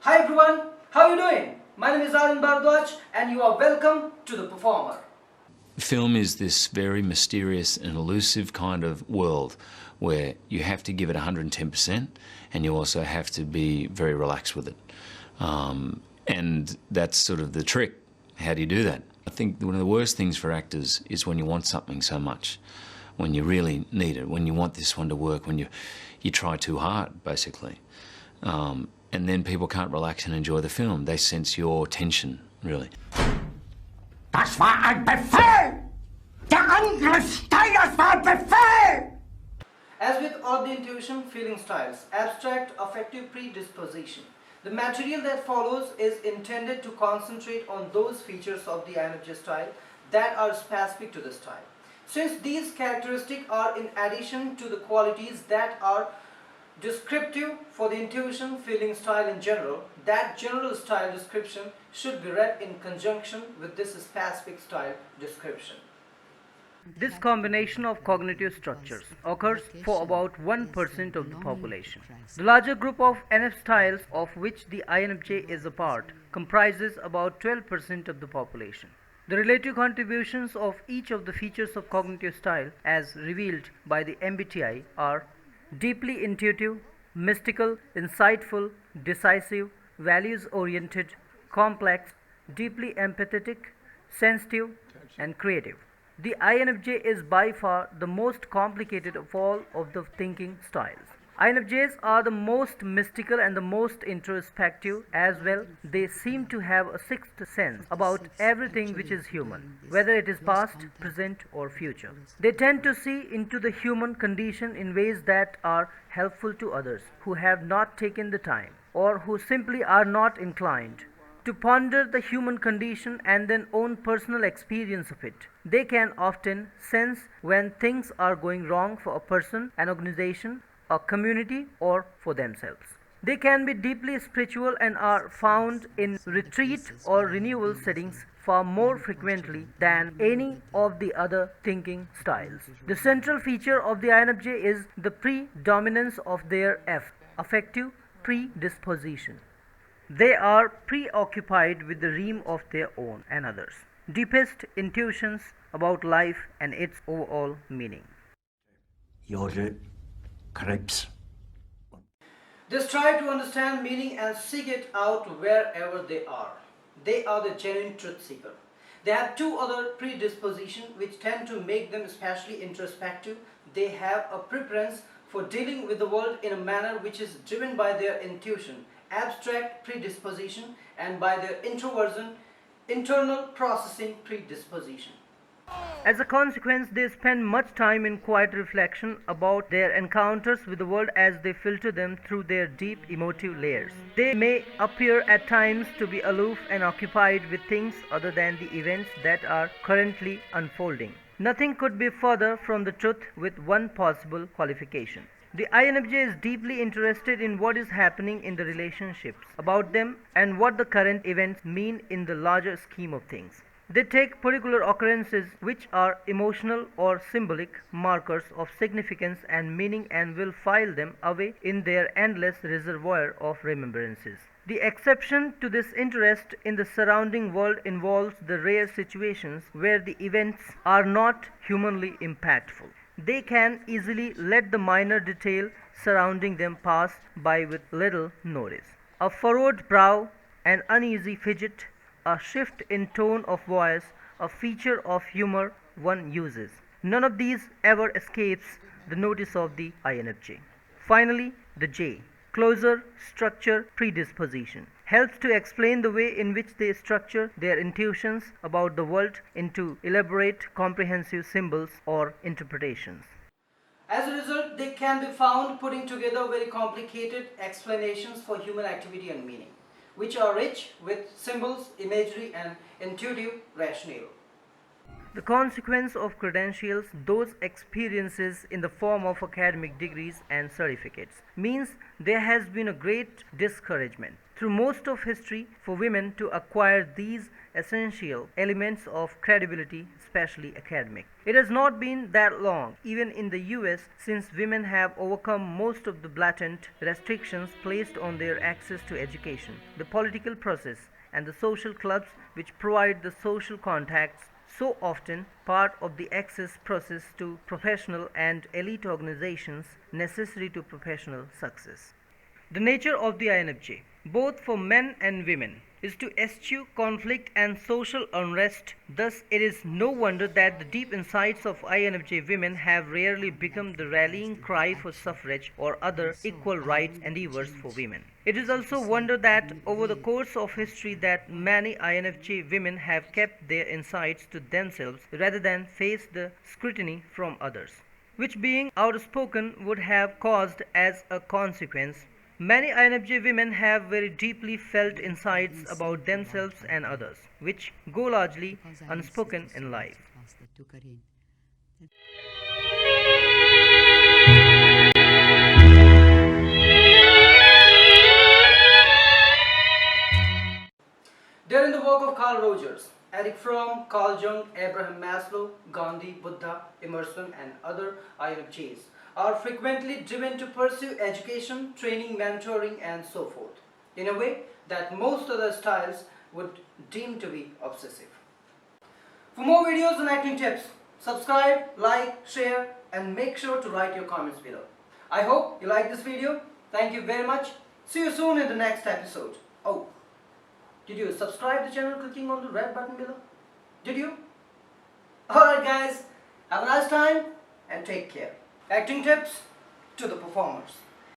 Hi everyone, how are you doing? My name is Bardwaj and you are welcome to The Performer. Film is this very mysterious and elusive kind of world where you have to give it 110% and you also have to be very relaxed with it. And that's sort of the trick. How do you do that? I think one of the worst things for actors is when you want something so much, when you really need it, when you want this one to work, when you try too hard, basically. And then people can't relax and enjoy the film. They sense your tension, really. Das war ein Befehl! Der Angriff Steiners war ein Befehl! As with all the intuition feeling styles, abstract affective predisposition, the material that follows is intended to concentrate on those features of the INFJ style that are specific to the style. Since these characteristics are in addition to the qualities that are descriptive for the intuition feeling style in general, that general style description should be read in conjunction with this specific style description. This combination of cognitive structures occurs for about 1% of the population. The larger group of NF styles, of which the INFJ is a part, comprises about 12% of the population. The relative contributions of each of the features of cognitive style, as revealed by the MBTI, are deeply intuitive, mystical, insightful, decisive, values-oriented, complex, deeply empathetic, sensitive, and creative. The INFJ is by far the most complicated of all of the thinking styles. INFJs are the most mystical and the most introspective as well. They seem to have a sixth sense about everything which is human, whether it is past, present, or future. They tend to see into the human condition in ways that are helpful to others who have not taken the time or who simply are not inclined to ponder the human condition and then own personal experience of it. They can often sense when things are going wrong for a person, an organization, a community, or for themselves. They can be deeply spiritual and are found in retreat or renewal settings far more frequently than any of the other thinking styles. The central feature of the INFJ is the predominance of their affective predisposition. They are preoccupied with the realm of their own and others' deepest intuitions about life and its overall meaning. Jode Krebs. They strive to understand meaning and seek it out wherever they are. They are the genuine truth seeker. They have two other predispositions which tend to make them especially introspective. They have a preference for dealing with the world in a manner which is driven by their intuition, abstract predisposition, and by their introversion, internal processing predisposition. As a consequence, they spend much time in quiet reflection about their encounters with the world as they filter them through their deep emotive layers. They may appear at times to be aloof and occupied with things other than the events that are currently unfolding. Nothing could be further from the truth with one possible qualification. The INFJ is deeply interested in what is happening in the relationships about them and what the current events mean in the larger scheme of things. They take particular occurrences which are emotional or symbolic markers of significance and meaning and will file them away in their endless reservoir of remembrances. The exception to this interest in the surrounding world involves the rare situations where the events are not humanly impactful. They can easily let the minor detail surrounding them pass by with little notice. A furrowed brow, an uneasy fidget, a shift in tone of voice, a feature of humor one uses. None of these ever escapes the notice of the INFJ. Finally, the J, closer structure predisposition, helps to explain the way in which they structure their intuitions about the world into elaborate, comprehensive symbols or interpretations. As a result, they can be found putting together very complicated explanations for human activity and meaning, which are rich with symbols, imagery, and intuitive rationale. The consequence of credentials, those experiences in the form of academic degrees and certificates, means there has been a great discouragement through most of history for women to acquire these essential elements of credibility, especially academic. It has not been that long, even in the US, since women have overcome most of the blatant restrictions placed on their access to education, the political process, and the social clubs which provide the social contacts so often part of the access process to professional and elite organizations necessary to professional success. The nature of the INFJ, both for men and women, is to eschew conflict and social unrest. Thus, it is no wonder that the deep insights of INFJ women have rarely become the rallying cry for suffrage or other equal rights endeavors for women. It is also wonder that over the course of history that many INFJ women have kept their insights to themselves rather than face the scrutiny from others, which being outspoken would have caused as a consequence. Many INFJ women have very deeply felt insights about themselves and others, which go largely unspoken in life. During the work of Carl Rogers, Eric Fromm, Carl Jung, Abraham Maslow, Gandhi, Buddha, Emerson, and other INFJs are frequently driven to pursue education, training, mentoring, and so forth, in a way that most other styles would deem to be obsessive. For more videos on acting tips, subscribe, like, share, and make sure to write your comments below. I hope you like this video. Thank you very much. See you soon in the next episode. Oh, did you subscribe the channel clicking on the red button below? Did you? Alright guys, have a nice time and take care. Acting tips to the performers.